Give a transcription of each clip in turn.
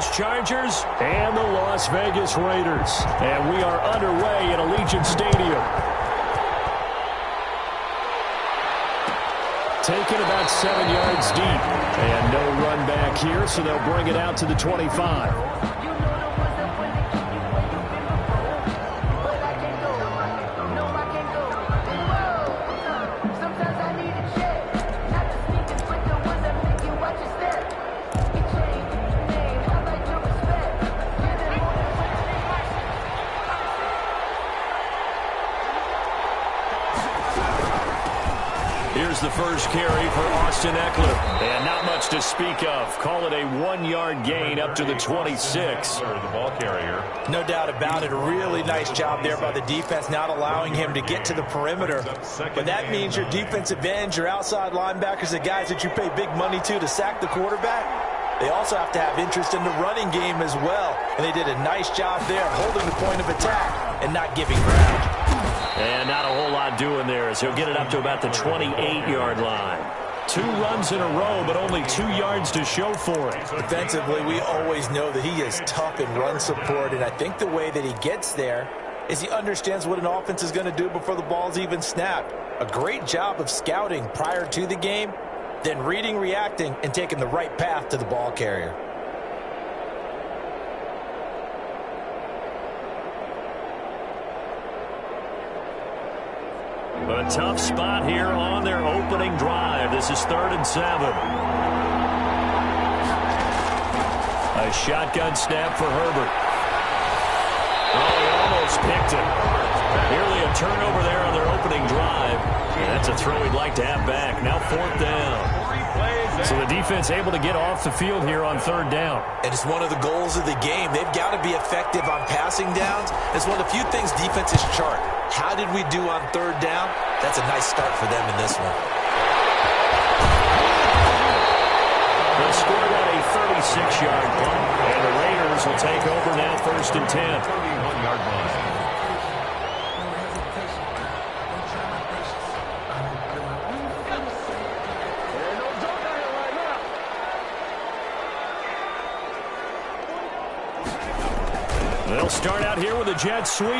Angeles Chargers and the Las Vegas Raiders. And we are underway in Allegiant Stadium. Taken about 7 yards deep. And no run back here, so they'll bring it out to the 25. Here's the first carry for Austin Eckler. And not much to speak of. Call it a 1-yard gain up to the 26. The ball carrier. No doubt about it. A really nice job there by the defense, not allowing him to get to the perimeter. But that means your defensive ends, your outside linebackers, the guys that you pay big money to sack the quarterback, they also have to have interest in the running game as well. And they did a nice job there holding the point of attack and not giving ground. And not a whole lot doing there as he'll get it up to about the 28-yard line. 2 runs in a row, but only 2 yards to show for it. Defensively, we always know that he is tough in run support, and I think the way that he gets there is he understands what an offense is going to do before the ball's even snapped. A great job of scouting prior to the game, then reading, reacting, and taking the right path to the ball carrier. A tough spot here on their opening drive. This is 3rd and 7. A shotgun snap for Herbert. Oh, he almost picked it. Nearly a turnover there on their opening drive. And that's a throw he'd like to have back. Now 4th down. So the defense able to get off the field here on 3rd down. And it's one of the goals of the game. They've got to be effective on passing downs. It's one of the few things defenses chart. How did we do on 3rd down? That's a nice start for them in this one. They scored on a 36-yard punt, and the Raiders will take over now 1st and 10. 31-yard line. They'll start out here with a jet sweep.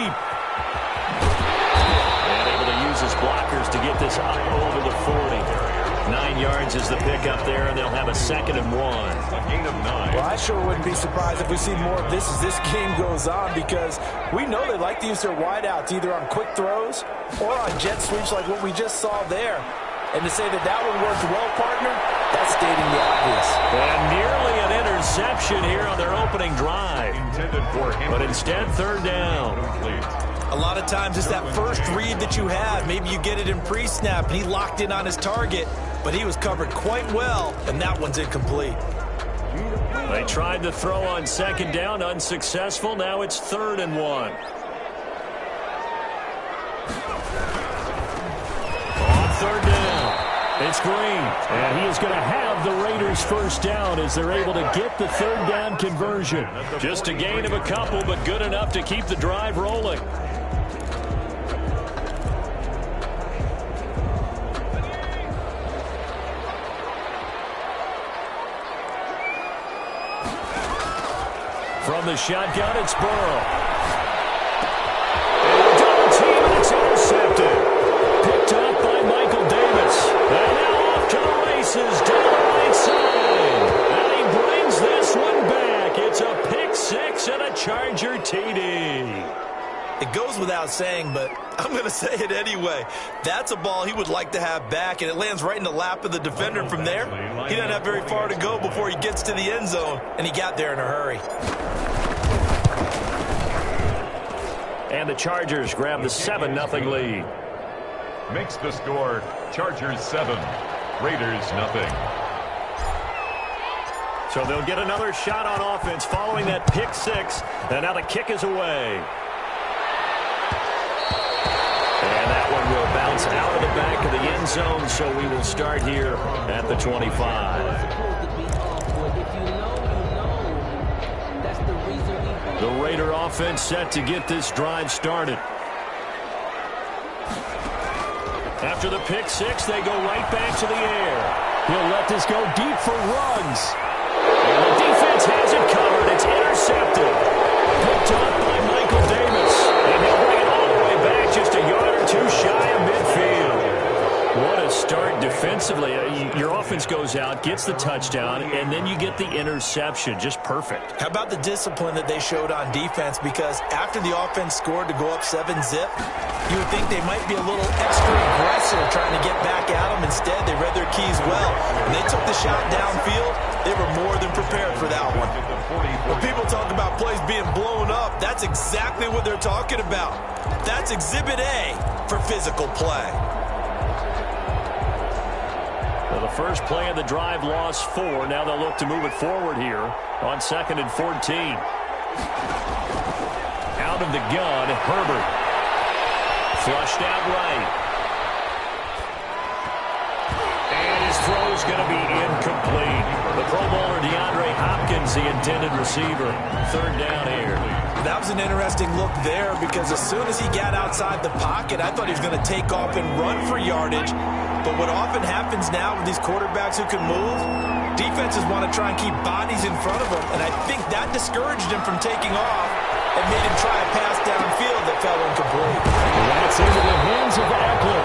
And able to use his blockers to get this up over the 40. 9 yards is the pickup there, and they'll have a 2nd and 1. Gain of 9. Well, I sure wouldn't be surprised if we see more of this as this game goes on, because we know they like to use their wideouts either on quick throws or on jet sweeps like what we just saw there. And to say that that one worked well, partner, that's stating the obvious. And nearly an interception here on their opening drive. Intended for him. But instead, 3rd down. A lot of times it's that first read that you have. Maybe you get it in pre-snap, and he locked in on his target, but he was covered quite well, and that one's incomplete. They tried to throw on 2nd down, unsuccessful. Now it's 3rd and 1. On 3rd down, it's Green, and he is going to have the Raiders' 1st down as they're able to get the 3rd down conversion. Just a gain of a couple, but good enough to keep the drive rolling. From the shotgun, it's Burrow. Double team, and it's intercepted. Picked up by Michael Davis. And now off to the races down the right side. And he brings this one back. It's a pick 6 and a Charger TD. It goes without saying, but I'm going to say it anyway. That's a ball he would like to have back, and it lands right in the lap of the defender from there. He doesn't have very far to go before he gets to the end zone, and he got there in a hurry. And the Chargers grab the 7-0 lead. Makes the score Chargers 7, Raiders 0. So they'll get another shot on offense following that pick 6, and now the kick is away. And that one will bounce out of the back of the end zone, so we will start here at the 25. The Raider offense set to get this drive started. After the pick 6, they go right back to the air. He'll let this go deep for Ruggs. And the defense has it covered. throws out, gets the touchdown, and then you get the interception. Just perfect. How about the discipline that they showed on defense? Because after the offense scored to go up 7-zip, you would think they might be a little extra aggressive trying to get back at them. Instead, they read their keys well. When they took the shot downfield, they were more than prepared for that one. When people talk about plays being blown up, that's exactly what they're talking about. That's Exhibit A for physical play. Well, the first play of the drive lost 4. Now they'll look to move it forward here on 2nd and 14. Out of the gun, Herbert. Flushed out right. And his throw's going to be incomplete. The Pro Bowler DeAndre Hopkins, the intended receiver. 3rd down here. That was an interesting look there because as soon as he got outside the pocket, I thought he was going to take off and run for yardage. But what often happens now with these quarterbacks who can move, defenses want to try and keep bodies in front of them. And I think that discouraged him from taking off and made him try a pass downfield that fell incomplete. That's into the hands of Eckler.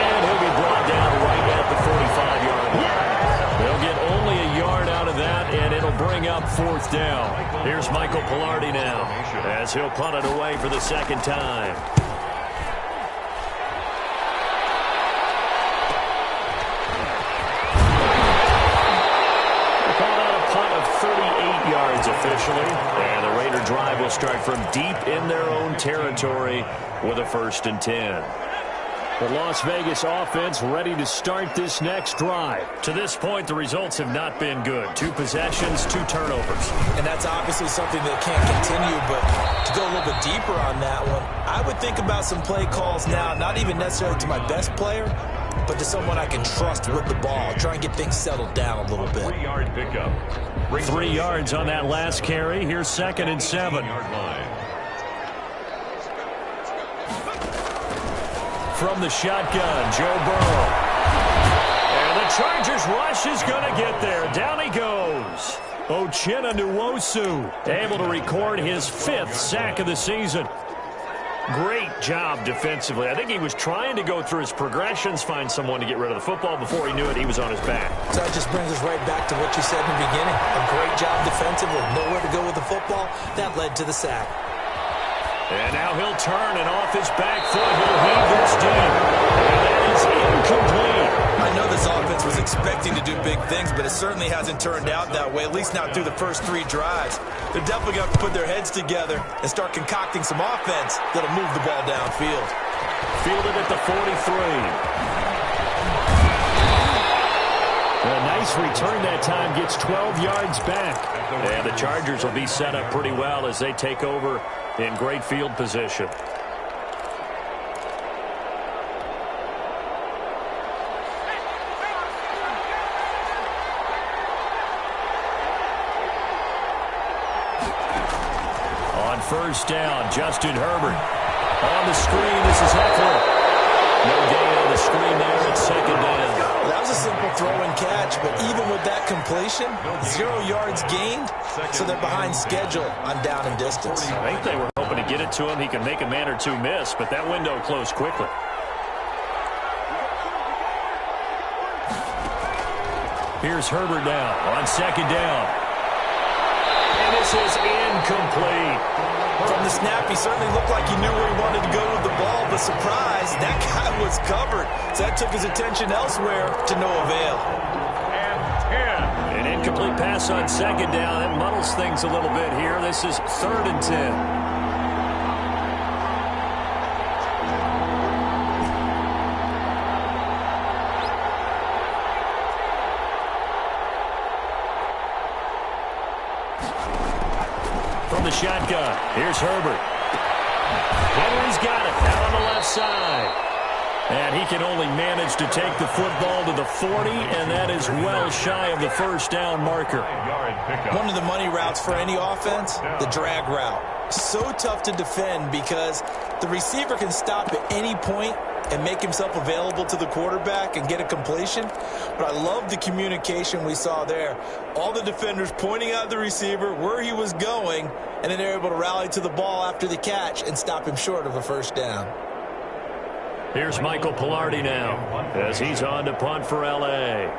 And he'll be brought down right at the 45-yard line. They'll get only a yard out of that, and it'll bring up 4th down. Here's Michael Pilardi now as he'll punt it away for the 2nd time. They call that a punt of 38 yards officially, and the Raider drive will start from deep in their own territory with a 1st and 10. The Las Vegas offense ready to start this next drive. To this point, the results have not been good. 2 possessions, 2 turnovers. And that's obviously something that can't continue, but to go a little bit deeper on that one, I would think about some play calls now, not even necessarily to my best player, but to someone I can trust with the ball. Try and get things settled down a little bit. 3-yard pickup. 3 yards on that last carry. Here's 2nd and 7. From the shotgun, Joe Burrow. And the Chargers rush is going to get there. Down he goes. Uchenna Nwosu able to record his 5th sack of the season. Great job defensively. I think he was trying to go through his progressions, find someone to get rid of the football. Before he knew it, he was on his back. So that just brings us right back to what you said in the beginning. A great job defensively. Nowhere to go with the football. That led to the sack. And now he'll turn, and off his back foot, he'll heave this deep. And that is incomplete. I know this offense was expecting to do big things, but it certainly hasn't turned out that way, at least not through the first 3 drives. They're definitely going to have to put their heads together and start concocting some offense that'll move the ball downfield. Fielded at the 43. A nice return that time, gets 12 yards back. And the Chargers will be set up pretty well as they take over in great field position. On 1st down, Justin Herbert. On the screen, this is Eckler. No gain on the screen there. It's 2nd down. Well, that was a simple throw and catch, but even with that completion, 0 yards gained, so they're behind schedule on down and distance. I think they were hoping to get it to him. He can make a man or 2 miss, but that window closed quickly. Here's Herbert now on 2nd down. And this is incomplete. From the snap, he certainly looked like he knew where he wanted to go with the ball, but surprise, that guy was covered. So that took his attention elsewhere to no avail. An incomplete pass on 2nd down. That muddles things a little bit here. This is 3rd and 10. From the shotgun, here's Herbert. Henry's got it, out on the left side. And he can only manage to take the football to the 40, and that is well shy of the 1st down marker. One of the money routes for any offense, the drag route. So tough to defend because the receiver can stop at any point and make himself available to the quarterback and get a completion. But I love the communication we saw there. All the defenders pointing out the receiver, where he was going, and then they're able to rally to the ball after the catch and stop him short of a 1st down. Here's Michael Pilardi now as he's on to punt for L.A.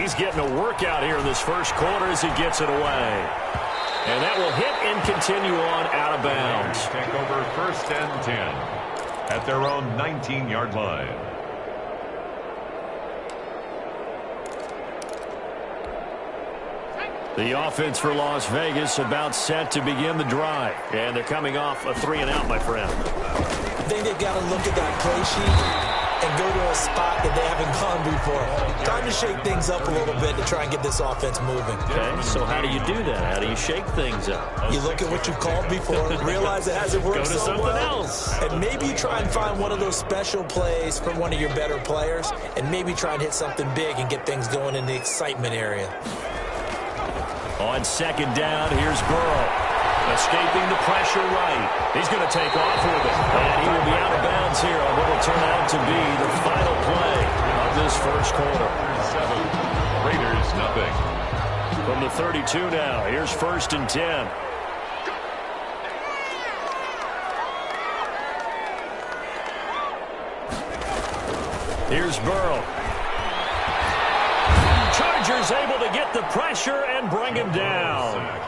He's getting a workout here in this first quarter as he gets it away. And that will hit and continue on out of bounds. Take over 1st and 10 at their own 19-yard line. The offense for Las Vegas about set to begin the drive. And they're coming off a 3-and-out, my friend. I think they've got to look at that play sheet and go to a spot that they haven't gone before. Time to shake things up a little bit to try and get this offense moving. Okay, so how do you do that? How do you shake things up? You look at what you've called before, realize it hasn't worked Go to so something well, else. and maybe you try and find one of those special plays from one of your better players, and maybe try and hit something big and get things going in the excitement area. On 2nd down, here's Burrow. Escaping the pressure right. He's going to take off with it. And he will be out of bounds here on what will turn out to be the final play of this first quarter. 7, Raiders nothing. From the 32 now, here's 1st and 10. Here's Burrow. Chargers able to get the pressure and bring him down.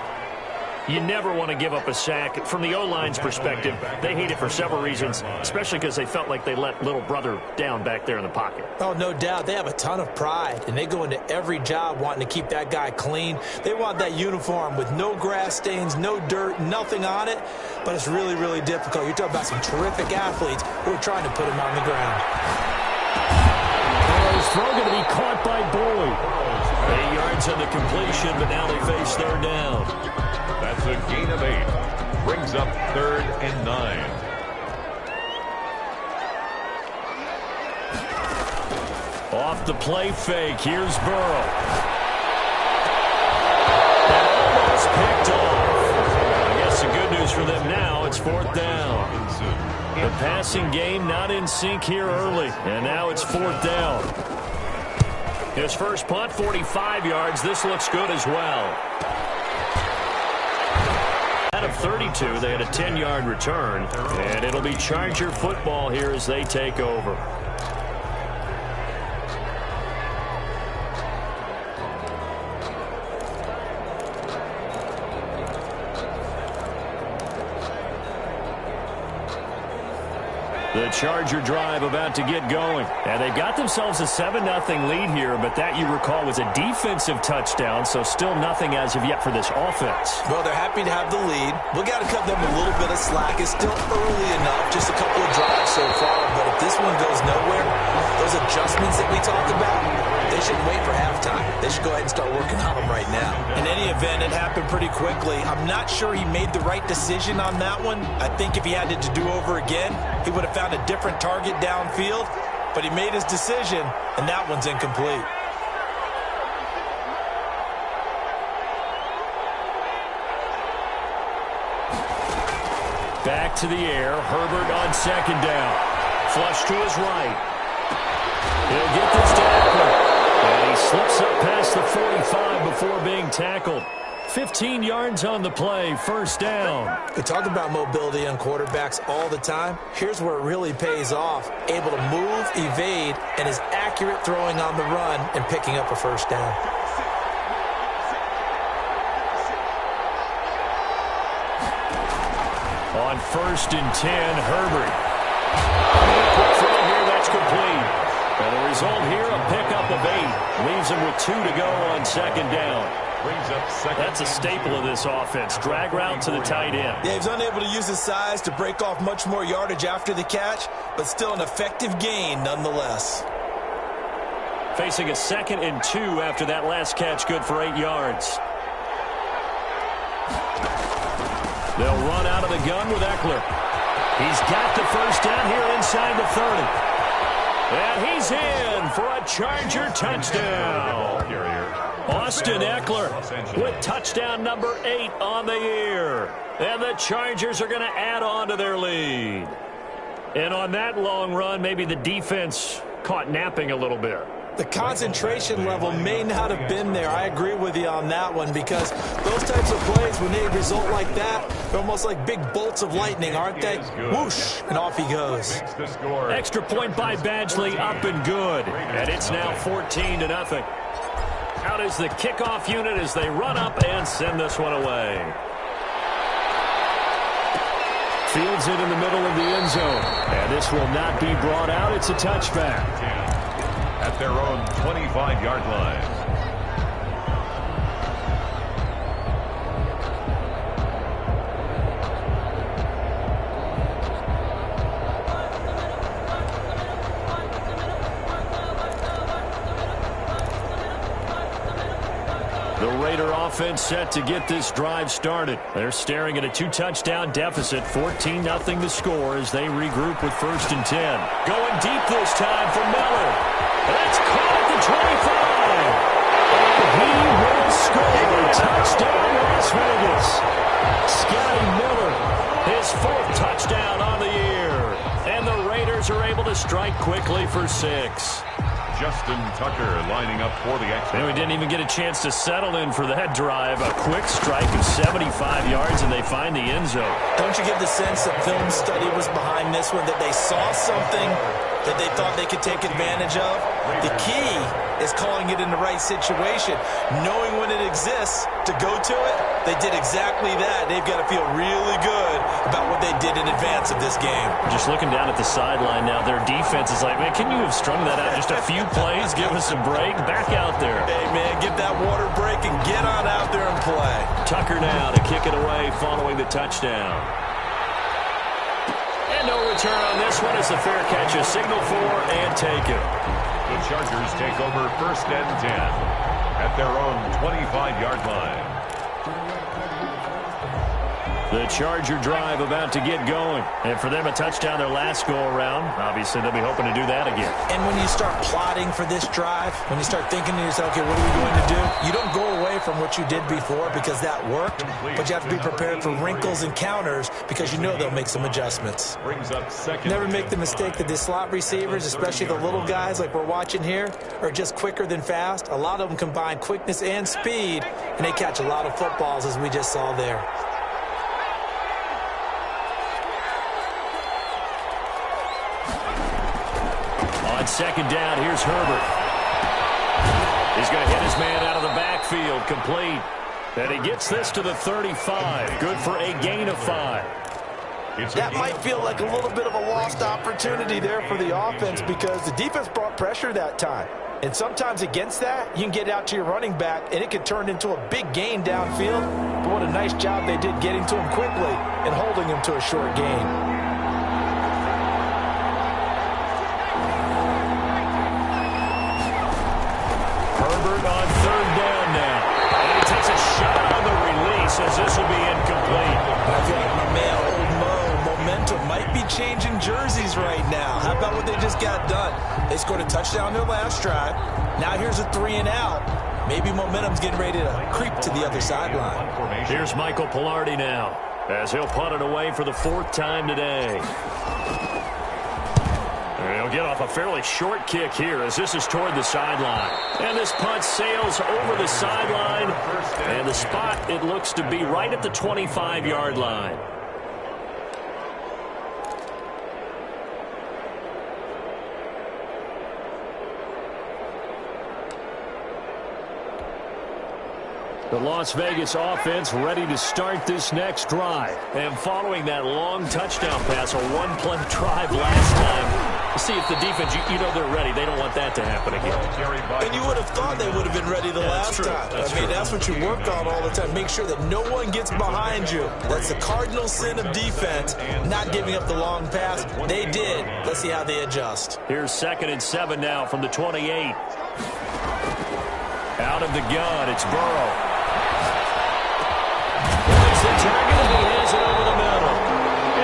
You never want to give up a sack. From the O-line's perspective, they hate it for several reasons, especially because they felt like they let little brother down back there in the pocket. Oh, no doubt. They have a ton of pride, and they go into every job wanting to keep that guy clean. They want that uniform with no grass stains, no dirt, nothing on it, but it's really, really difficult. You're talking about some terrific athletes who are trying to put him on the ground. Burrow's throw going to be caught by Boyd. 8 yards on the completion, but now they face 3rd down. That's a gain of 8. Brings up 3rd and 9. Off the play fake, here's Burrow. And almost picked off. I guess the good news for them now, it's 4th down. The passing game not in sync here early, and now it's 4th down. His first punt, 45 yards. This looks good as well. Out of 32, they had a 10-yard return, and it'll be Charger football here as they take over. The Charger drive about to get going. And they've got themselves a 7-0 lead here, but that, you recall, was a defensive touchdown, so still nothing as of yet for this offense. Well, they're happy to have the lead. We got to cut them a little bit of slack. It's still early enough, just a couple of drives so far, but if this one goes nowhere, those adjustments that we talked about, they shouldn't wait for halftime. They should go ahead and start working on them right now. In any event, it happened pretty quickly. I'm not sure he made the right decision on that one. I think if he had it to do over again, he would have found a different target downfield, but he made his decision, and that one's incomplete. Back to the air. Herbert on 2nd down. Flush to his right. He'll get this to Eckler. And he slips up past the 45 before being tackled. 15 yards on the play, 1st down. We talk about mobility on quarterbacks all the time. Here's where it really pays off. Able to move, evade, and is accurate throwing on the run and picking up a 1st down. On 1st and 10, Herbert. Quick throw here, that's complete. And the result here, a pickup of 8. Leaves him with 2 to go on 2nd down. That's a staple of this offense. Drag route to the tight end. Yeah, he's unable to use his size to break off much more yardage after the catch, but still an effective gain nonetheless. Facing a 2nd and 2 after that last catch, good for 8 yards. They'll run out of the gun with Eckler. He's got the 1st down here inside the 30. And he's in for a Charger touchdown. Austin Eckler with touchdown number 8 on the year. And the Chargers are going to add on to their lead. And on that long run, maybe the defense caught napping a little bit. The concentration level may not have been there. I agree with you on that one, because those types of plays, when they result like that, they're almost like big bolts of lightning, aren't they? Whoosh, and off he goes. Extra point by Badgley, up and good. And it's now 14-0. Out is the kickoff unit as they run up and send this one away. Fields it in the middle of the end zone. And this will not be brought out. It's a touchback. At their own 25-yard line. The Raider offense set to get this drive started. They're staring at a 2-touchdown deficit, 14-0 to score as they regroup with 1st and 10. Going deep this time for Miller. That's caught at the 25. And he will score. Touchdown, Las Vegas. Scotty Miller, his 4th touchdown on the year. And the Raiders are able to strike quickly for 6. Justin Tucker lining up for the extra. And we didn't even get a chance to settle in for that drive. A quick strike of 75 yards, and they find the end zone. Don't you get the sense that film study was behind this one, that they saw something that they thought they could take advantage of? The key is calling it in the right situation. Knowing when it exists to go to it, they did exactly that. They've got to feel really good about what they did in advance of this game. Just looking down at the sideline now, their defense is like, man, can you have strung that out just a few plays? Give us a break. Back out there. Hey, man, give that water break and get on out there and play. Tucker now to kick it away following the touchdown. And no return on this one as the fair catch is signaled for and taken. The Chargers take over 1st and 10 at their own 25-yard line. The Charger drive about to get going. And for them, a touchdown their last go-around. Obviously, they'll be hoping to do that again. And when you start plotting for this drive, when you start thinking to yourself, okay, what are we going to do? You don't go away from what you did before because that worked, but you have to be prepared for wrinkles and counters because you know they'll make some adjustments. Brings up 2nd. Never make the mistake that the slot receivers, especially the little guys like we're watching here, are just quicker than fast. A lot of them combine quickness and speed, and they catch a lot of footballs as we just saw there. On 2nd down, here's Herbert. He's going to hit his man out of the backfield, complete. And he gets this to the 35. Good for a gain of 5. That might feel like a little bit of a lost opportunity there for the offense because the defense brought pressure that time. And sometimes against that, you can get out to your running back, and it can turn into a big gain downfield. But what a nice job they did getting to him quickly and holding him to a short gain. Herbert on 3rd down now. And he takes a shot on the release as this will be incomplete. I feel like my man, Old Mo, momentum might be changing jerseys right now. How about what they just got done? They scored a touchdown their last drive. Now here's a 3-and-out. Maybe momentum's getting ready to creep to the other sideline. Here's Michael Pilardi now as he'll punt it away for the 4th time today. And he'll get off a fairly short kick here as this is toward the sideline. And this punt sails over the sideline. And the spot, it looks to be right at the 25-yard line. The Las Vegas offense ready to start this next drive. And following that long touchdown pass, a one-play drive last time. See if the defense, you know they're ready. They don't want that to happen again. And you would have thought they would have been ready the last time. That's what you work on all the time. Make sure that no one gets behind you. That's the cardinal sin of defense, not giving up the long pass. They did. Let's see how they adjust. Here's 2nd and 7 now from the 28. Out of the gun, it's Burrow. It's the target, and he has it over the middle.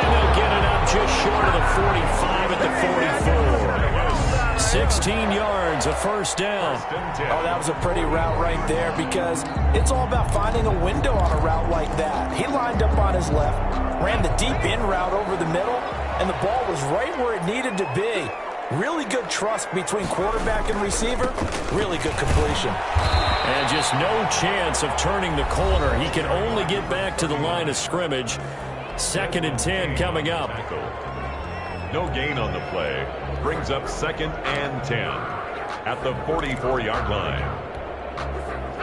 And they'll get it up just short of the 45 at the 44. 16 yards, a 1st down. Oh, that was a pretty route right there because it's all about finding a window on a route like that. He lined up on his left, ran the deep in route over the middle, and the ball was right where it needed to be. Really good trust between quarterback and receiver. Really good completion. And just no chance of turning the corner. He can only get back to the line of scrimmage. 2nd and 10 coming up. No gain on the play. Brings up 2nd and 10 at the 44-yard line.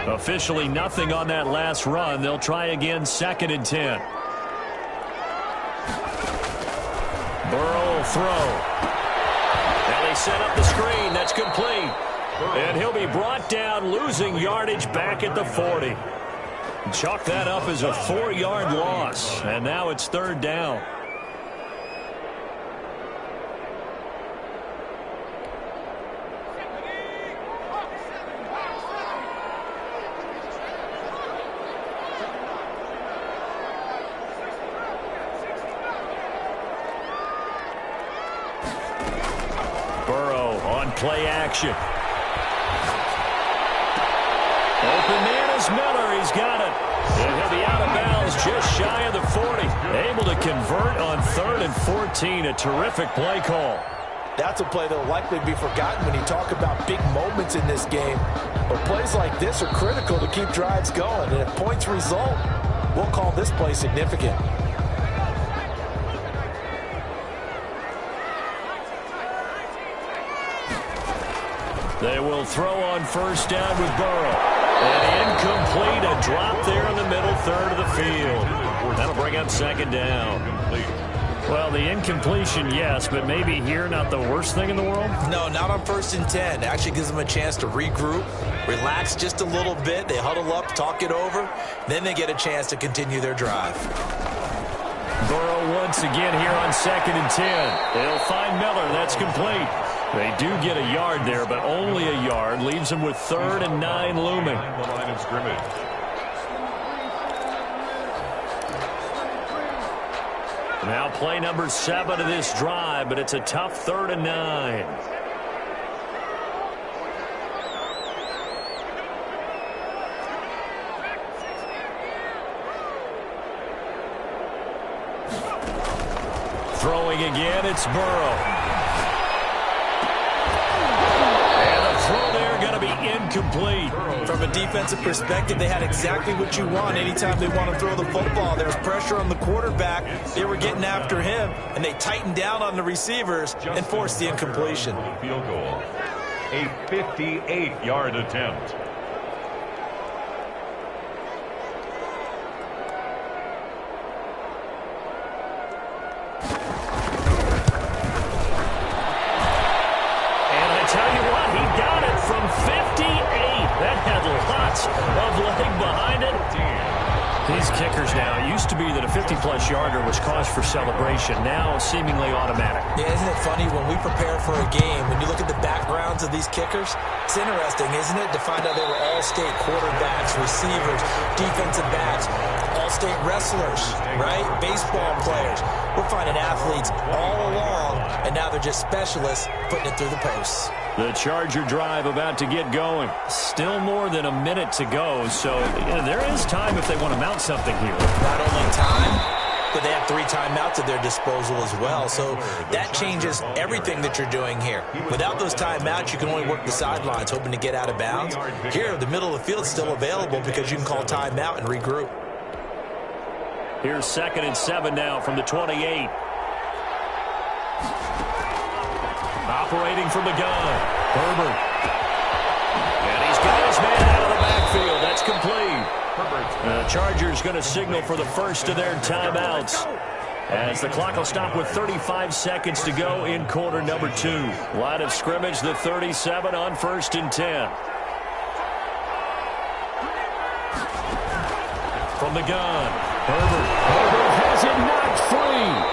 Officially nothing on that last run. They'll try again, 2nd and 10. Burrow will throw. Now they set up the screen. That's complete. And he'll be brought down, losing yardage back at the 40. Chalk that up as a 4-yard loss. And now it's 3rd down. Play action. Open man is Miller. He's got it. And he'll be out of bounds just shy of the 40. Able to convert on 3rd and 14. A terrific play call. That's a play that will likely be forgotten when you talk about big moments in this game. But plays like this are critical to keep drives going. And if points result, we'll call this play significant. They will throw on 1st down with Burrow. And incomplete, a drop there in the middle 3rd of the field. That'll bring up 2nd down. Well, the incompletion, yes, but maybe here not the worst thing in the world? No, not on 1st and 10. It actually gives them a chance to regroup, relax just a little bit. They huddle up, talk it over. Then they get a chance to continue their drive. Burrow once again here on 2nd and 10. They'll find Miller. That's complete. They do get a yard there, but only a yard. Leaves them with 3rd and 9 looming. The line of scrimmage. Now play number 7 of this drive, but it's a tough 3rd and 9. Throwing again, it's Burrow. Incomplete. From a defensive perspective, they had exactly what you want anytime they want to throw the football. There was pressure on the quarterback. They were getting after him, and they tightened down on the receivers and forced the incompletion. Field goal. A 58-yard attempt. These kickers now, it used to be that a 50-plus yarder was cause for celebration, now seemingly automatic. Yeah, isn't it funny when we prepare for a game, when you look at the backgrounds of these kickers, it's interesting, isn't it, to find out they were all-state quarterbacks, receivers, defensive backs, all-state wrestlers, right? Baseball players. We're finding athletes all along, and now they're just specialists putting it through the posts. The Charger drive about to get going. Still more than a minute to go, so there is time if they want to mount something here. Not only time, but they have 3 timeouts at their disposal as well, so that changes everything that you're doing here. Without those timeouts, you can only work the sidelines, hoping to get out of bounds. Here, the middle of the field is still available because you can call timeout and regroup. Here's 2nd and 7 now from the 28. Operating from the gun, Herbert. And he's got his man out of the backfield. That's complete. The Chargers going to signal for the first of their timeouts, as the clock will stop with 35 seconds to go in quarter number 2. Line of scrimmage, the 37 on 1st and 10. From the gun, Herbert. Herbert has it knocked free.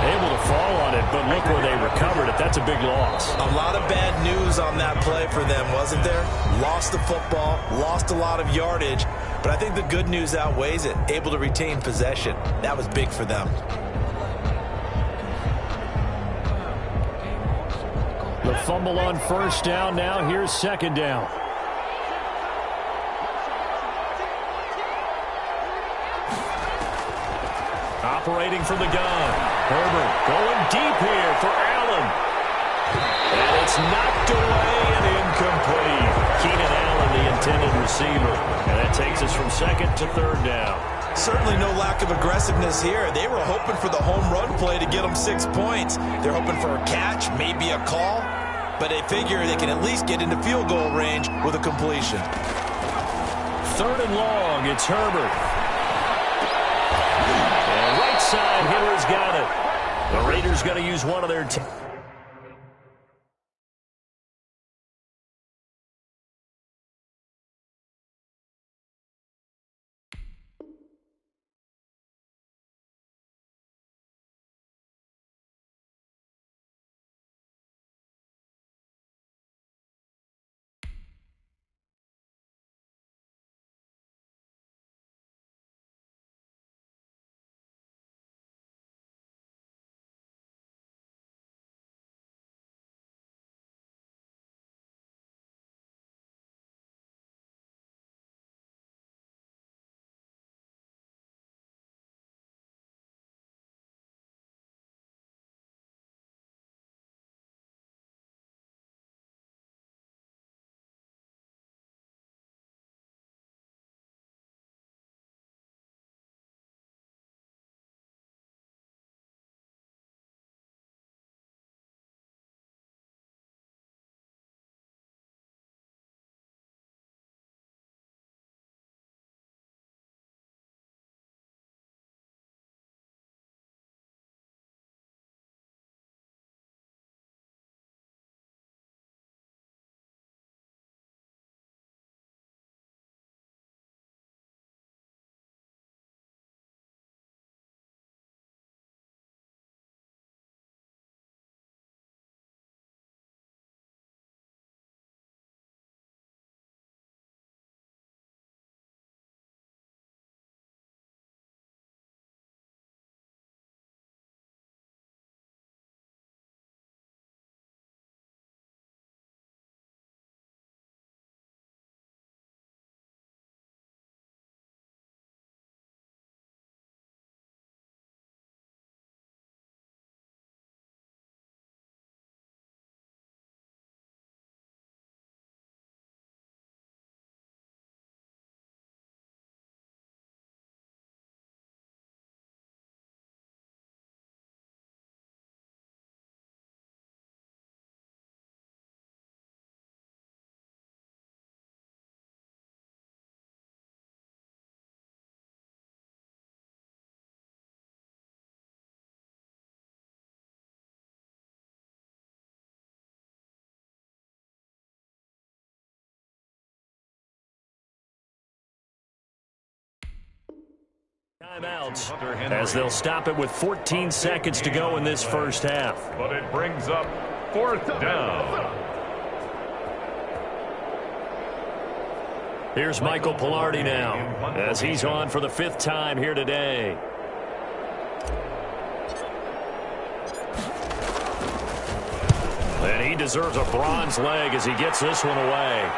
Able to fall on it, but look where they recovered it. That's a big loss. A lot of bad news on that play for them, wasn't there? Lost the football, lost a lot of yardage, but I think the good news outweighs it. Able to retain possession. That was big for them. The fumble on 1st down. Now here's 2nd down. Operating from the gun. Herbert going deep here for Allen. And it's knocked away and incomplete. Keenan Allen, the intended receiver. And that takes us from 2nd to 3rd down. Certainly no lack of aggressiveness here. They were hoping for the home run play to get them 6 points. They're hoping for a catch, maybe a call. But they figure they can at least get into field goal range with a completion. 3rd and long. It's Herbert. And right side hitter's got it. The Raiders going to use one of their timeouts as they'll stop it with 14 seconds to go in this first half. But it brings up 4th down. Here's Michael Pilardi now as he's on for the 5th time here today. And he deserves a bronze leg as he gets this one away.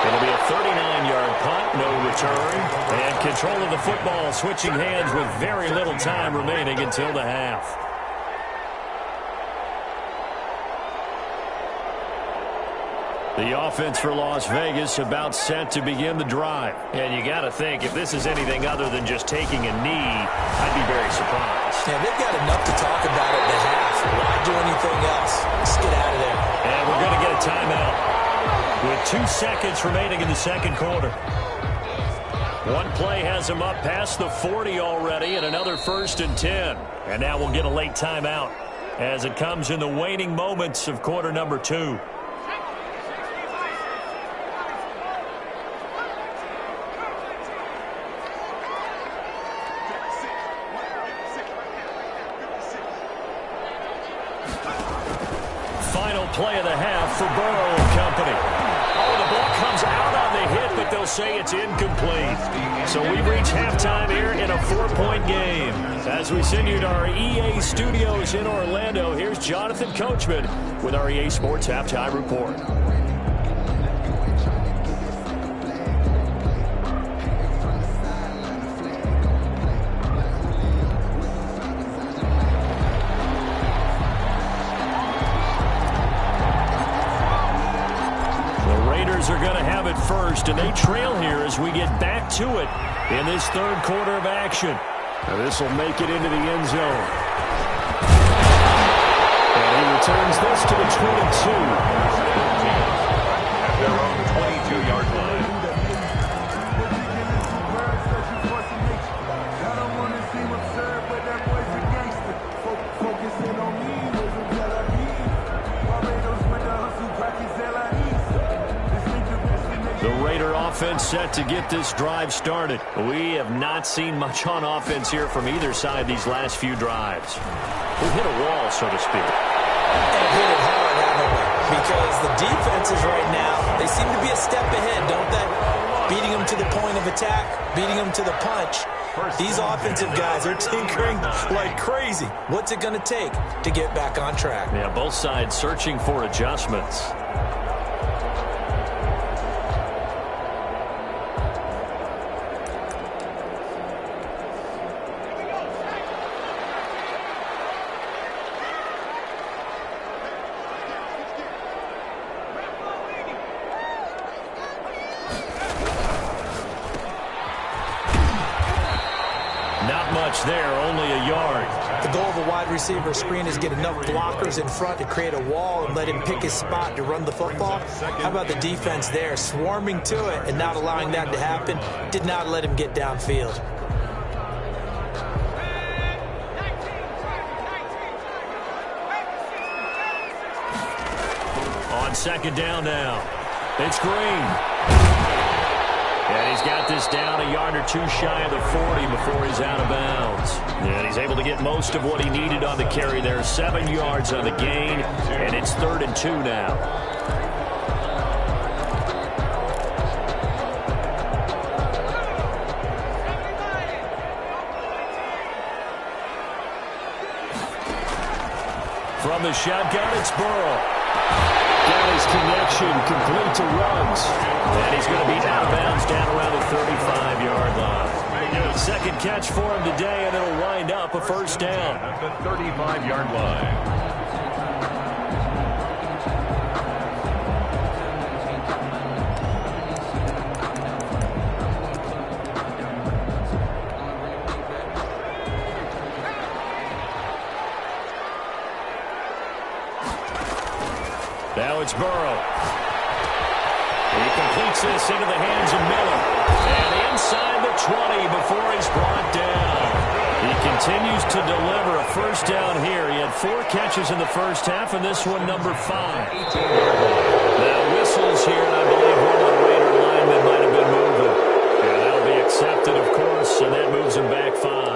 It'll be a 39-yard punt, no return, and control of the football switching hands with very little time remaining until the half. The offense for Las Vegas about set to begin the drive. And you got to think, if this is anything other than just taking a knee, I'd be very surprised. Yeah, they've got enough to talk about at the half. Why do anything else? Let's get out of there. And we're going to get a timeout with 2 seconds remaining in the second quarter. One play has him up past the 40 already, and another 1st and 10. And now we'll get a late timeout as it comes in the waning moments of quarter number 2. Final play of the half for Burrow and company. Oh, the ball comes out on the hit, but they'll say it's incomplete. So we reach halftime here in a 4-point game. As we send you to our EA studios in Orlando, here's Jonathan Coachman with our EA Sports Halftime Report. Are going to have it first, and they trail here as we get back to it in this 3rd quarter of action. Now this will make it into the end zone. And he returns this to the 22. At their own Raider offense set to get this drive started. We have not seen much on offense here from either side these last few drives. We've hit a wall, so to speak. And hit it hard, haven't we? Because the defenses right now, they seem to be a step ahead, don't they? Beating them to the point of attack, beating them to the punch. These offensive guys are tinkering like crazy. What's it going to take to get back on track? Yeah, both sides searching for adjustments. There, only a yard. The goal of a wide receiver screen is get enough blockers in front to create a wall and let him pick his spot to run the football. How about the defense there, swarming to it and not allowing that to happen? Did not let him get downfield. On second down now, it's Green. And he's got this down a yard or two shy of the 40 before he's out of bounds. And he's able to get most of what he needed on the carry there. 7 yards on the gain, and it's 3rd and 2 now. From the shotgun, it's Burrow. Got his connection, complete to Ruggs. And he's going to be out of bounds down around the 35-yard line. Second catch for him today, and it'll wind up a first down. At the 35-yard line. Now it's Burrow. He completes this into the hands of Miller. And inside the 20 before he's brought down. He continues to deliver a first down here. He had 4 catches in the first half, and this one number 5. Now whistles here, and I believe one of the Raider linemen might have been moving. And that'll be accepted, of course, and that moves him back 5.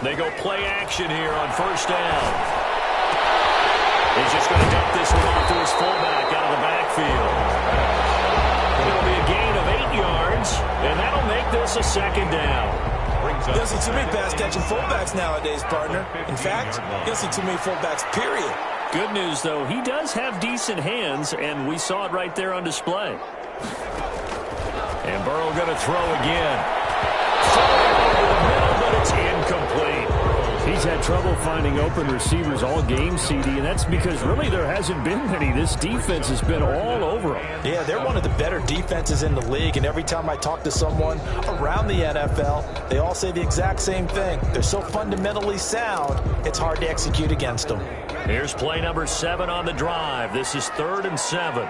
They go play action here on first down. He's just going to dump this one off to his fullback out of the backfield. It'll be a gain of 8 yards, and that'll make this a second down. You don't see too many pass-catching fullbacks nowadays, partner. In fact, you don't see too many fullbacks, period. Good news, though, he does have decent hands, and we saw it right there on display. And Burrow going to throw again. Throwing over the middle, but it's incomplete. He's had trouble finding open receivers all game, CD, and that's because really there hasn't been many. This defense has been all over him. Yeah, they're one of the better defenses in the league, and every time I talk to someone around the NFL, they all say the exact same thing. They're so fundamentally sound, it's hard to execute against them. Here's play number 7 on the drive. This is 3rd and 7.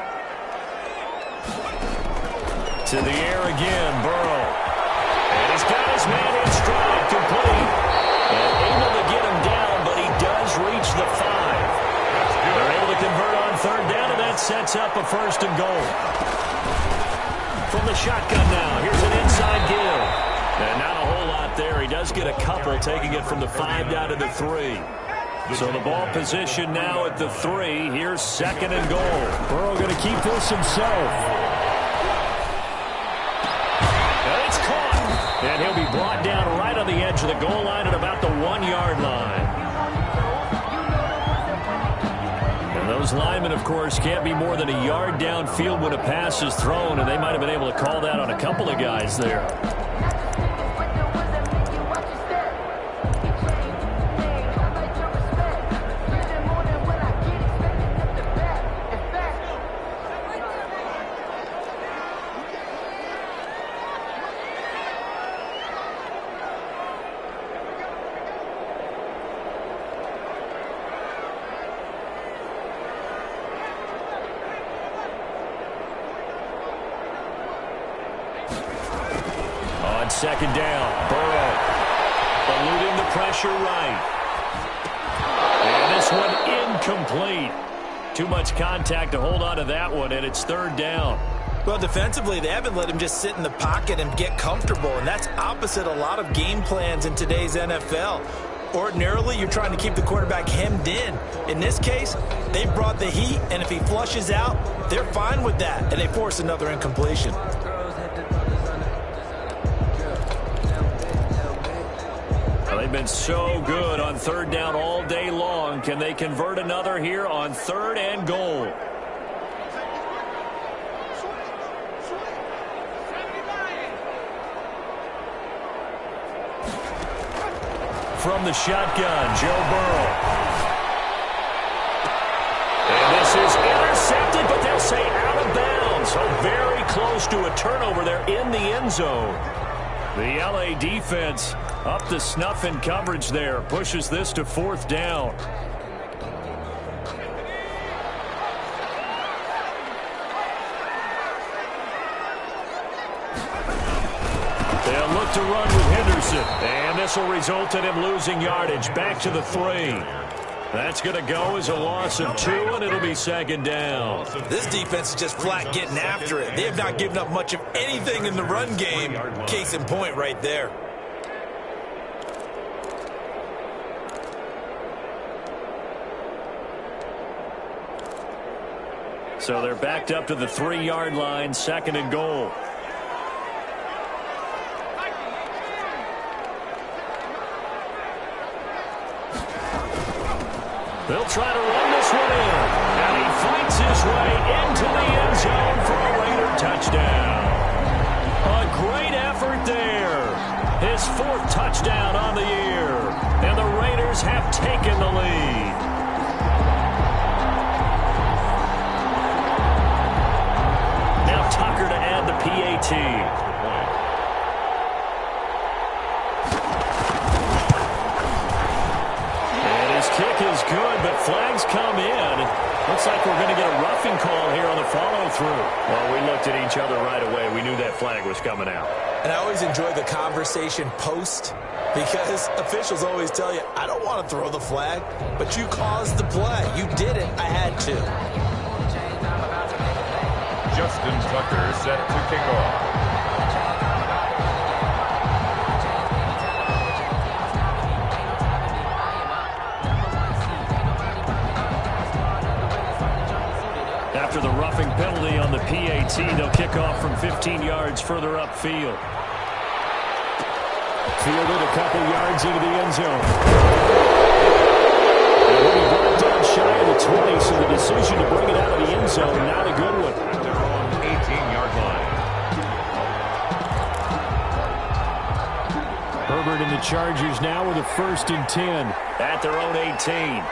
To the air again, Burrow. And he's got his man in stride, complete. And able to get him down, but he does reach the 5. They're able to convert on 3rd down, and that sets up a 1st and goal. From the shotgun now, here's an inside give. And not a whole lot there. He does get a couple, taking it from the 5 down to the 3. So the ball position now at the 3. Here's 2nd and goal. Burrow going to keep this himself. And he'll be brought down right on the edge of the goal line at about the 1-yard line. And those linemen, of course, can't be more than a yard downfield when a pass is thrown, and they might have been able to call that on a couple of guys there. second down. Burrow eluding the pressure right. And this one incomplete. Too much contact to hold on to that one, and it's third down. Well, defensively, they haven't let him just sit in the pocket and get comfortable, and that's opposite a lot of game plans in today's NFL. Ordinarily, you're trying to keep the quarterback hemmed in. In this case, they brought the heat, and if he flushes out, they're fine with that, and they force another incompletion. Well, they've been so good on third down all day long. Can they convert another here on third and goal? From the shotgun, Joe Burrow. And this is intercepted, but they'll say out of bounds. So very close to a turnover there in the end zone. The LA defense up to snuff in coverage there. Pushes this to fourth down. They'll look to run with Henderson. And this will result in him losing yardage. Back to the 3. That's going to go as a loss of 2, and it'll be second down. This defense is just flat getting after it. They have not given up much of anything in the run game. Case in point right there. So they're backed up to the 3-yard line, second and goal. They'll try to run this one in. And he fights his way into the end zone for a Raider touchdown. A great effort there. His 4th touchdown on the year. And the Raiders have taken the lead. Now Tucker to add the PAT. Kick is good, but flags come in. Looks like we're going to get a roughing call here on the follow-through. Well, we looked at each other right away. We knew that flag was coming out. And I always enjoy the conversation post because officials always tell you, I don't want to throw the flag, but you caused the play. You did it. I had to. Justin Tucker set to kick off. After the roughing penalty on the PAT, they'll kick off from 15 yards further upfield. Fielded a couple yards into the end zone. And he'll be brought down shy of the 20, so the decision to bring it out of the end zone, not a good one. At their own 18-yard line. Herbert and the Chargers now with a 1st and 10. At their own 18.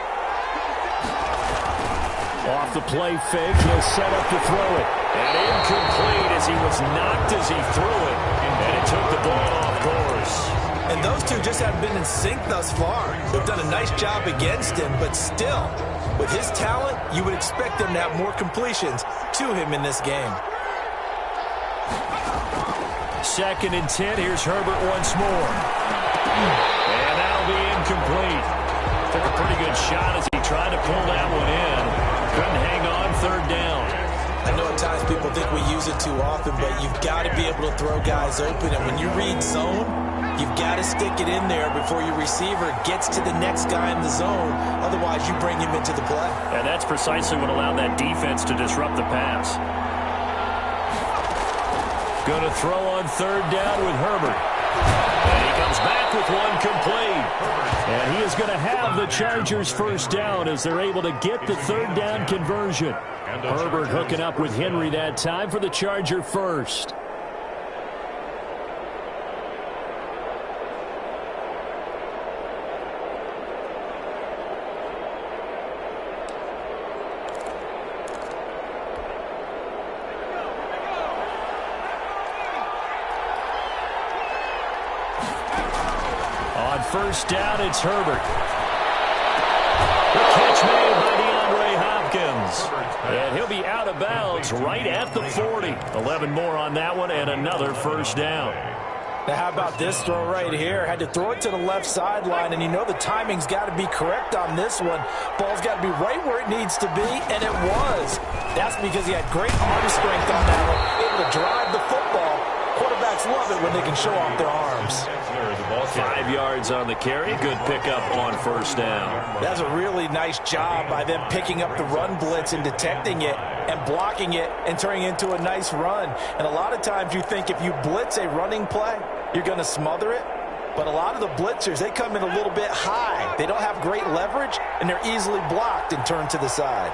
Off the play fake, he'll set up to throw it. And incomplete as he was knocked as he threw it. And it took the ball off course. And those two just haven't been in sync thus far. They've done a nice job against him, but still, with his talent, you would expect them to have more completions to him in this game. 2nd and 10. Here's Herbert once more. And that'll be incomplete. Took a pretty good shot as he tried to pull that one in. Couldn't hang on, 3rd down. I know at times people think we use it too often, but you've got to be able to throw guys open. And when you read zone, you've got to stick it in there before your receiver gets to the next guy in the zone. Otherwise, you bring him into the play. And that's precisely what allowed that defense to disrupt the pass. Going to throw on 3rd down with Herbert. And he comes back with one complete. And he is going to have the Chargers 1st down as they're able to get the 3rd down conversion. Herbert hooking up with Henry that time for the Charger 1st. On 1st down, it's Herbert. The catch made by DeAndre Hopkins. And he'll be out of bounds right at the 40. 11 more on that one and another 1st down. Now, how about this throw right here? Had to throw it to the left sideline, and you know the timing's got to be correct on this one. Ball's got to be right where it needs to be, and it was. That's because he had great arm strength on that one, able to drive the football. Quarterbacks love it when they can show off their arms. 5 yards on the carry. Good pickup on first down. That's a really nice job by them picking up the run blitz and detecting it and blocking it and turning it into a nice run. And a lot of times you think if you blitz a running play, you're going to smother it. But a lot of the blitzers, they come in a little bit high. They don't have great leverage, and they're easily blocked and turned to the side.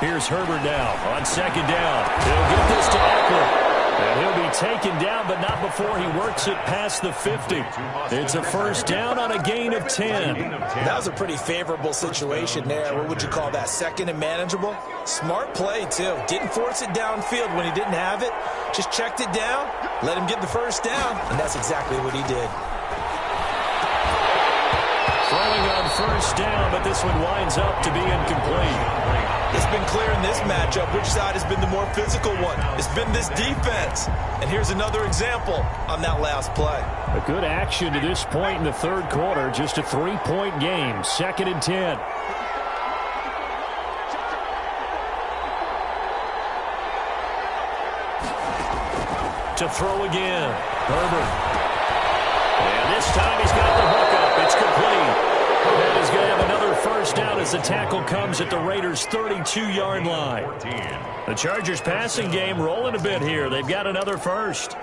Here's Herbert now on second down. He'll get this to Eckler. And he'll be taken down, but not before he works it past the 50. It's a first down on a gain of 10. That was a pretty favorable situation there. What would you call that? Second and manageable? Smart play, too. Didn't force it downfield when he didn't have it. Just checked it down, let him get the first down, and that's exactly what he did. Throwing on first down, but this one winds up to be incomplete. It's been clear in this matchup which side has been the more physical one. It's been this defense. And here's another example on that last play. A good action to this point in the third quarter. Just a 3-point game. 2nd and 10. To throw again. Herbert. And this time he's got the hook up. It's complete. And he's going to have another first down as the tackle comes at the Raiders' 32-yard line. The Chargers' passing game rolling a bit here. They've got another first.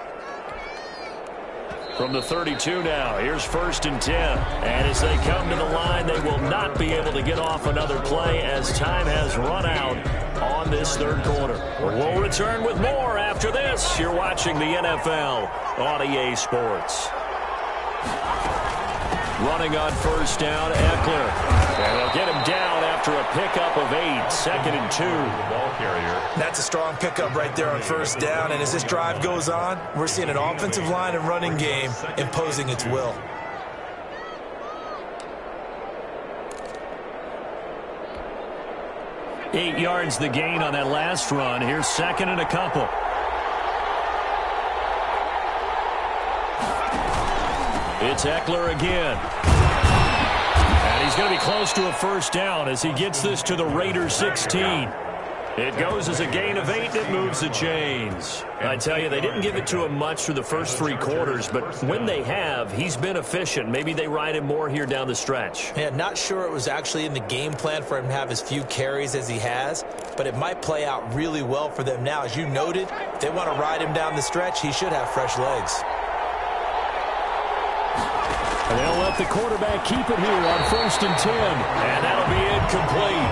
From the 32 now, here's 1st and 10. And as they come to the line, they will not be able to get off another play as time has run out on this third quarter. We'll return with more after this. You're watching the NFL on EA Sports. Running on first down, Eckler. And they'll get him down after a pickup of 8. 2nd and 2. Ball carrier. That's a strong pickup right there on first down. And as this drive goes on, we're seeing an offensive line and running game imposing its will. Eight yards the gain on that last run. Here's 2nd and a couple. It's Eckler again. And he's going to be close to a first down as he gets this to the Raiders' 16. It goes as a gain of 8, and it moves the chains. I tell you, they didn't give it to him much through the first 3 quarters, but when they have, he's been efficient. Maybe they ride him more here down the stretch. Yeah, not sure it was actually in the game plan for him to have as few carries as he has, but it might play out really well for them now. As you noted, if they want to ride him down the stretch, he should have fresh legs. And they'll let the quarterback keep it here on 1st and 10. And that'll be incomplete.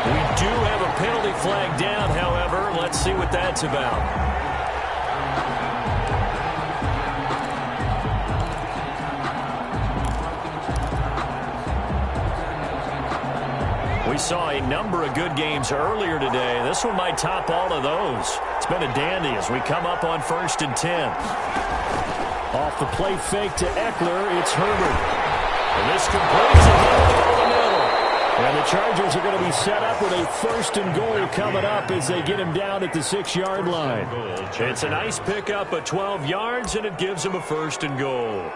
We do have a penalty flag down, however. Let's see what that's about. We saw a number of good games earlier today. This one might top all of those. It's been a dandy as we come up on 1st and 10. Off the play fake to Eckler, it's Herbert. And this completes it over the middle. And the Chargers are going to be set up with a 1st and goal coming up as they get him down at the 6-yard line. It's a nice pickup of 12 yards, and it gives him a 1st and goal.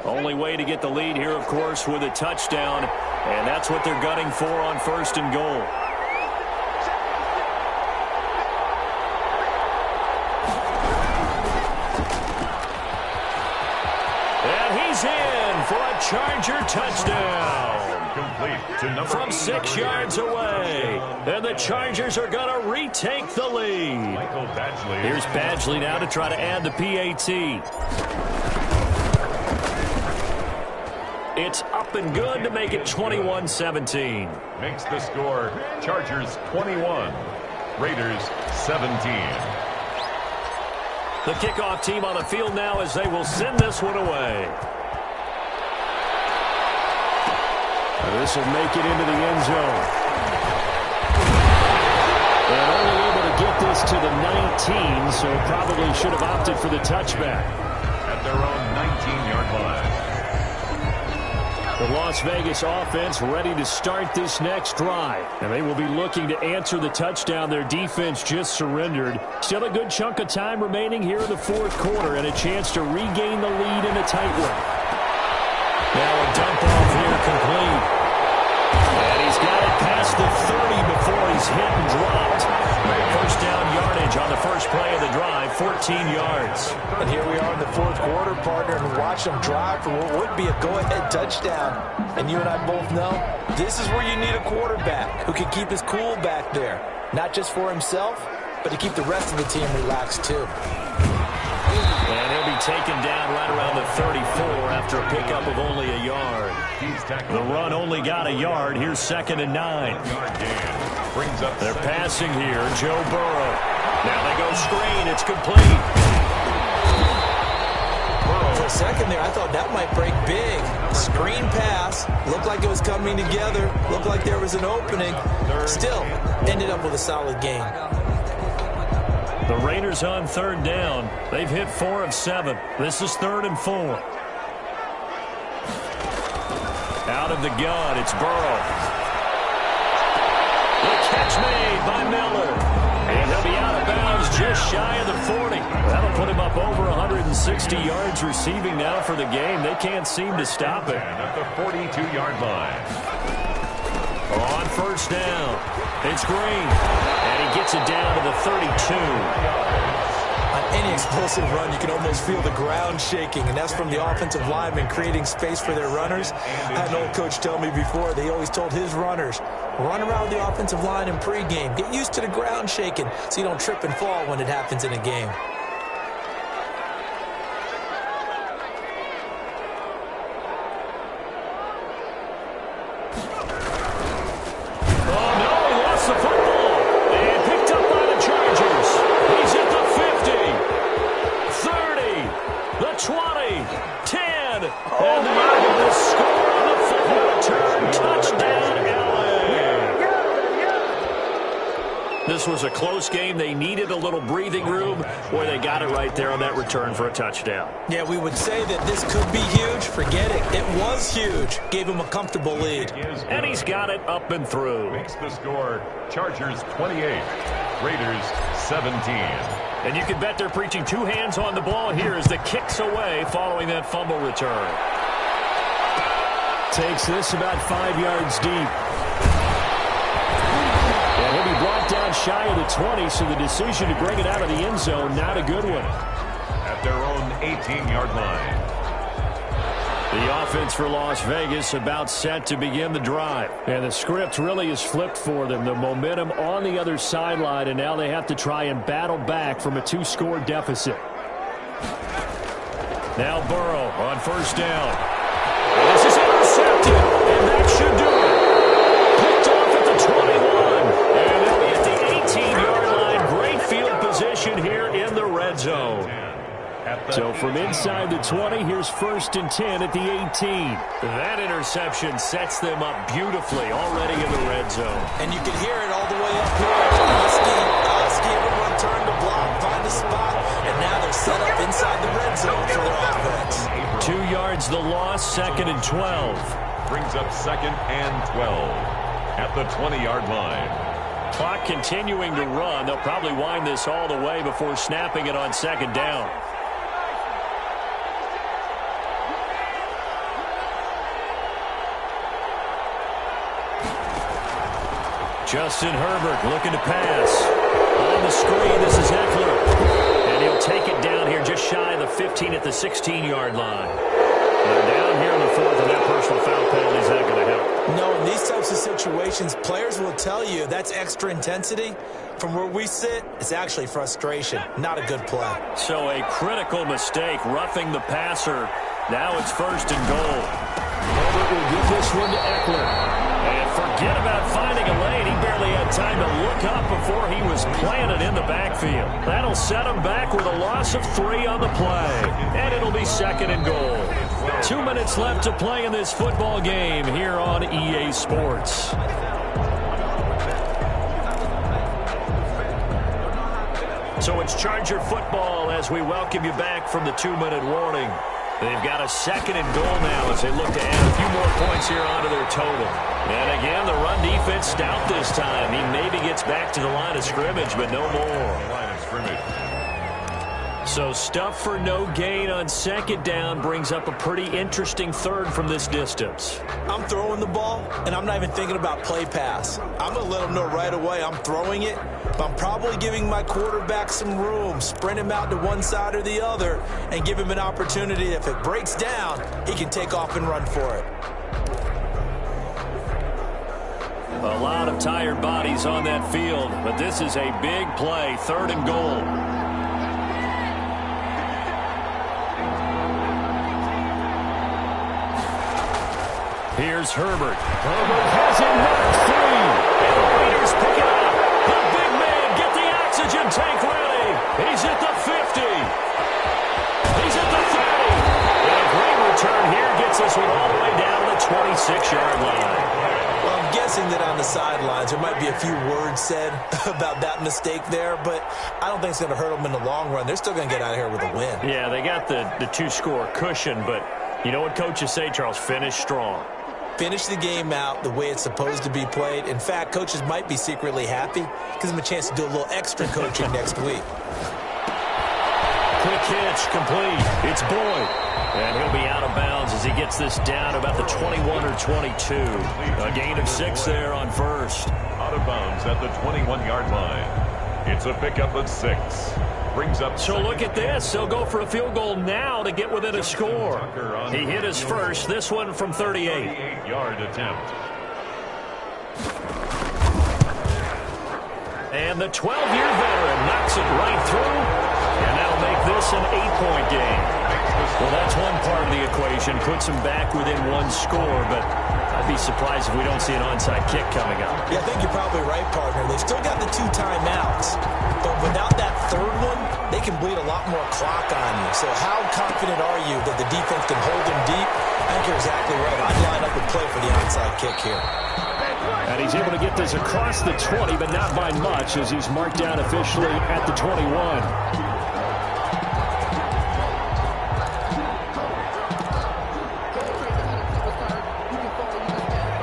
Only way to get the lead here, of course, with a touchdown. And that's what they're gunning for on 1st and goal. And he's in for a Charger touchdown. Complete to number From 6 yards away. And the Chargers are going to retake the lead. Here's Badgley now to try to add the PAT. It's up and good to make it 21-17. Makes the score Chargers 21, Raiders 17. The kickoff team on the field now as they will send this one away. This will make it into the end zone. And only able to get this to the 19, so probably should have opted for the touchback. At their own 19-yard line. The Las Vegas offense ready to start this next drive. And they will be looking to answer the touchdown their defense just surrendered. Still a good chunk of time remaining here in the fourth quarter and a chance to regain the lead in a tight one. Now a dump off here complete. And he's got it past the 30 before he's hit and dropped. First down yardage on the first play of the drive, 14 yards. And here we are in the fourth quarter, partner, and watch them drive for what would be a go-ahead touchdown. And you and I both know this is where you need a quarterback who can keep his cool back there. Not just for himself, but to keep the rest of the team relaxed too. And he'll be taken down right around the 34 after a pickup of only a yard. The run only got a yard. Here's 2nd and 9. They're passing here. Joe Burrow. Now they go screen. It's complete. For a second there, I thought that might break big. Screen pass. Looked like it was coming together. Looked like there was an opening. Still, ended up with a solid game. The Raiders on 3rd down. They've hit 4 of 7. This is 3rd and 4. Out of the gun, it's Burrow. The catch made by Miller. And he'll be out of bounds just shy of the 40. That'll put him up over 160 yards receiving now for the game. They can't seem to stop it. At the 42-yard line. On 1st down, it's Green. And he gets it down to the 32. On any explosive run, you can almost feel the ground shaking, and that's from the offensive linemen creating space for their runners. I had an old coach tell me before, they always told his runners, run around the offensive line in pregame. Get used to the ground shaking so you don't trip and fall when it happens in a game. This was a close game. They needed a little breathing room. Boy, they got it right there on that return for a touchdown. Yeah, we would say that this could be huge. Forget it. It was huge. Gave him a comfortable lead. And he's got it up and through. Makes the score Chargers 28, Raiders 17. And you can bet they're preaching 2 hands on the ball here as the kick's away following that fumble return. Takes this about 5 yards deep. And he'll be brought down shy of the 20, so the decision to bring it out of the end zone, not a good one. At their own 18-yard line. The offense for Las Vegas about set to begin the drive. And the script really is flipped for them. The momentum on the other sideline, and now they have to try and battle back from a 2-score deficit. Now Burrow on 1st down. And this is intercepted, and that should do it. Picked off at the 21. And they'll be at the 18-yard line. Great field position here in the red zone. So from inside the 20, here's 1st and 10 at the 18. That interception sets them up beautifully already in the red zone. And you can hear it all the way up here. Oski, everyone turn to block, find a spot, and now they're set up inside the red zone for their offense. 2 yards the loss, 2nd and 12. Brings up 2nd and 12 at the 20-yard line. Clock continuing to run. They'll probably wind this all the way before snapping it on 2nd down. Justin Herbert looking to pass. On the screen, this is Eckler. And he'll take it down here just shy of the 15 at the 16-yard line. They're down here in the 4th, and that personal foul penalty is not going to help. No, in these types of situations, players will tell you that's extra intensity. From where we sit, it's actually frustration. Not a good play. So a critical mistake, roughing the passer. Now it's 1st and goal. Herbert will give this one to Eckler. And forget about finding a lane. He barely had time to look up before he was planted in the backfield. That'll set him back with a loss of 3 on the play. And it'll be 2nd and goal. 2 minutes left to play in this football game here on EA Sports. So it's Charger football as we welcome you back from the 2-minute warning. They've got a 2nd and goal now as they look to add a few more points here onto their total. And again, the run defense stout this time. He maybe gets back to the line of scrimmage, but no more. Line of scrimmage. So stuff for no gain on 2nd down brings up a pretty interesting 3rd from this distance. I'm throwing the ball, and I'm not even thinking about play pass. I'm going to let them know right away I'm throwing it, but I'm probably giving my quarterback some room, sprint him out to one side or the other, and give him an opportunity. If it breaks down, he can take off and run for it. A lot of tired bodies on that field, but this is a big play, 3rd and goal. Here's Herbert. Herbert has it knocked free. And the Raiders pick it up. The big man, get the oxygen tank ready. He's at the 50. He's at the 30. And a great return here gets us one all the way down to the 26-yard line. Well, I'm guessing that on the sidelines there might be a few words said about that mistake there, but I don't think it's going to hurt them in the long run. They're still going to get out of here with a win. Yeah, they got the 2-score cushion, but you know what coaches say, Charles? Finish strong. Finish the game out the way it's supposed to be played. In fact, coaches might be secretly happy. Gives them a chance to do a little extra coaching next week. Quick hitch, complete. It's Boyd. And he'll be out of bounds as he gets this down about the 21 or 22. A gain of 6 there on 1st. Out of bounds at the 21-yard line. It's a pickup of 6. Brings up. So look at this. He'll go for a field goal now to get within a score. He hit his first. This one from 38. 38-yard attempt. And the 12-year veteran knocks it right through. And that'll make this an 8-point game. Well, that's one part of the equation. Puts them back within 1 score, but I'd be surprised if we don't see an onside kick coming up. Yeah, I think you're probably right, partner. They've still got the 2 timeouts, but without that 3rd one, they can bleed a lot more clock on you. So how confident are you that the defense can hold them deep? I think you're exactly right. I'd line up and play for the onside kick here. And he's able to get this across the 20, but not by much as he's marked down officially at the 21.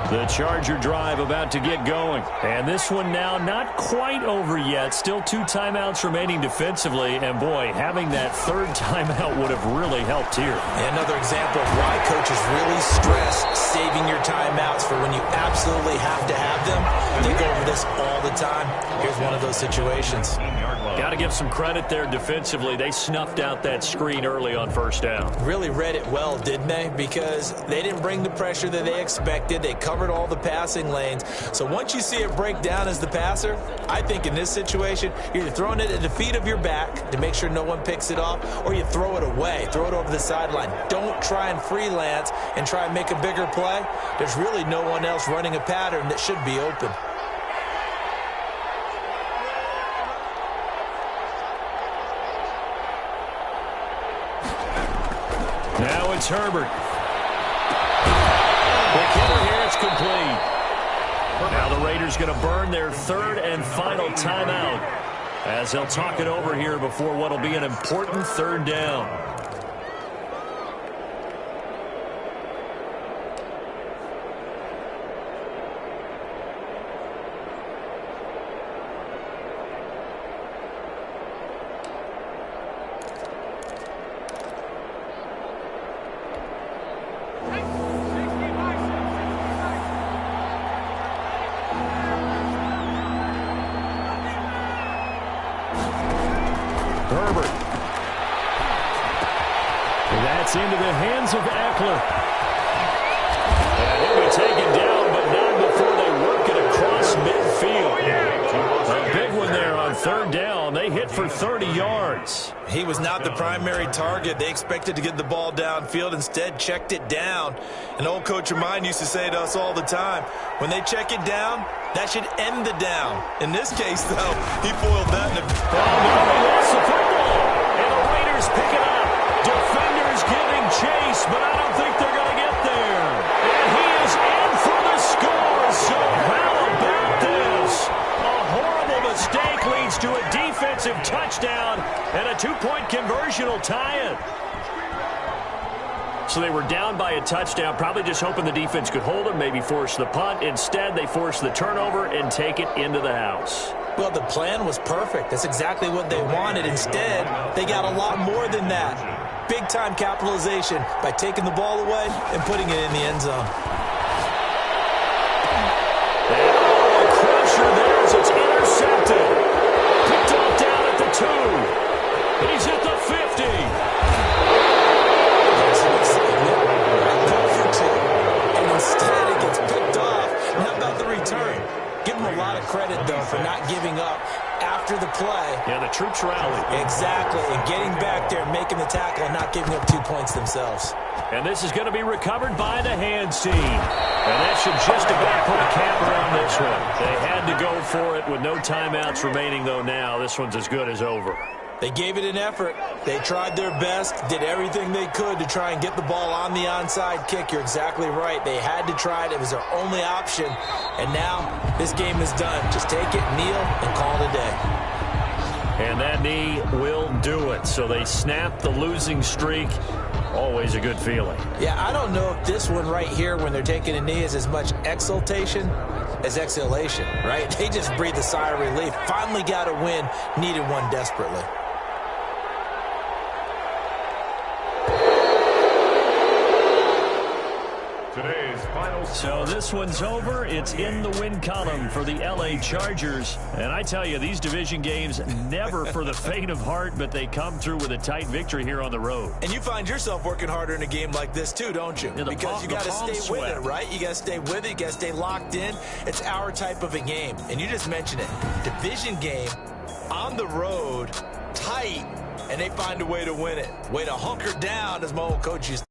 The Charger drive about to get going. And this one now not quite over yet. Still 2 timeouts remaining defensively. And, boy, having that 3rd timeout would have really helped here. Another example of why coaches really stress saving your timeouts for when you absolutely have to have them. They go over this all the time. Here's one of those situations. Got to give some credit there defensively. They snuffed out that screen early on 1st down. Really read it well, didn't they? Because they didn't bring the pressure that they expected. They covered all the passing lanes. So once you see it break down as the passer, I think in this situation, you're either throwing it at the feet of your back to make sure no one picks it off, or you throw it away, throw it over the sideline. Don't try and freelance and try and make a bigger play. There's really no one else running a pattern that should be open. Now it's Herbert. Quick hitter here, it's complete. Now the Raiders going to burn their 3rd and final timeout as they'll talk it over here before what will be an important 3rd down. Herbert. That's into the hands of Eckler. And he'll be taken down, but not before they work it across midfield. A big one there on 3rd down. They hit for 30 yards. He was not the primary target. They expected to get the ball downfield, instead checked it down. An old coach of mine used to say to us all the time, when they check it down, that should end the down. In this case, though, he foiled that. Oh, no, he lost the football. And the Raiders pick it up. Defenders giving chase, but I don't think they're going to get there. And he is in for the score. So how about this? A horrible mistake leads to a defensive touchdown, and a 2-point conversion will tie it. So they were down by a touchdown, probably just hoping the defense could hold them, maybe force the punt. Instead, they forced the turnover and take it into the house. Well, the plan was perfect. That's exactly what they wanted. Instead, they got a lot more than that. Big-time capitalization by taking the ball away and putting it in the end zone. A crusher there as it's intercepted. Picked off down at the 2. He's at the 50. And instead it gets picked off. And how about the return? Give them a lot of credit, though, for not giving up after the play. Yeah, the troops rallied. Exactly, and getting back there, making the tackle, and not giving up 2 points themselves. And this is going to be recovered by the hands team. And that should just about put a cap around this one. They had to go for it with no timeouts remaining, though now. This one's as good as over. They gave it an effort. They tried their best, did everything they could to try and get the ball on the onside kick. You're exactly right. They had to try it. It was their only option. And now this game is done. Just take it, kneel, and call it a day. And that knee will do it. So they snap the losing streak. Always a good feeling. Yeah, I don't know if this one right here, when they're taking a knee, is as much exultation as exhalation, right? They just breathed a sigh of relief. Finally got a win. Needed one desperately. Today's final So this one's over. It's in the win column for the LA Chargers. And I tell you, these division games, never for the faint of heart, but they come through with a tight victory here on the road. And you find yourself working harder in a game like this too, don't you? Yeah, because you got to stay with it, right? You got to stay with it. You got to stay locked in. It's our type of a game. And you just mentioned it. Division game, on the road, tight, and they find a way to win it. Way to hunker down, as my old coach used to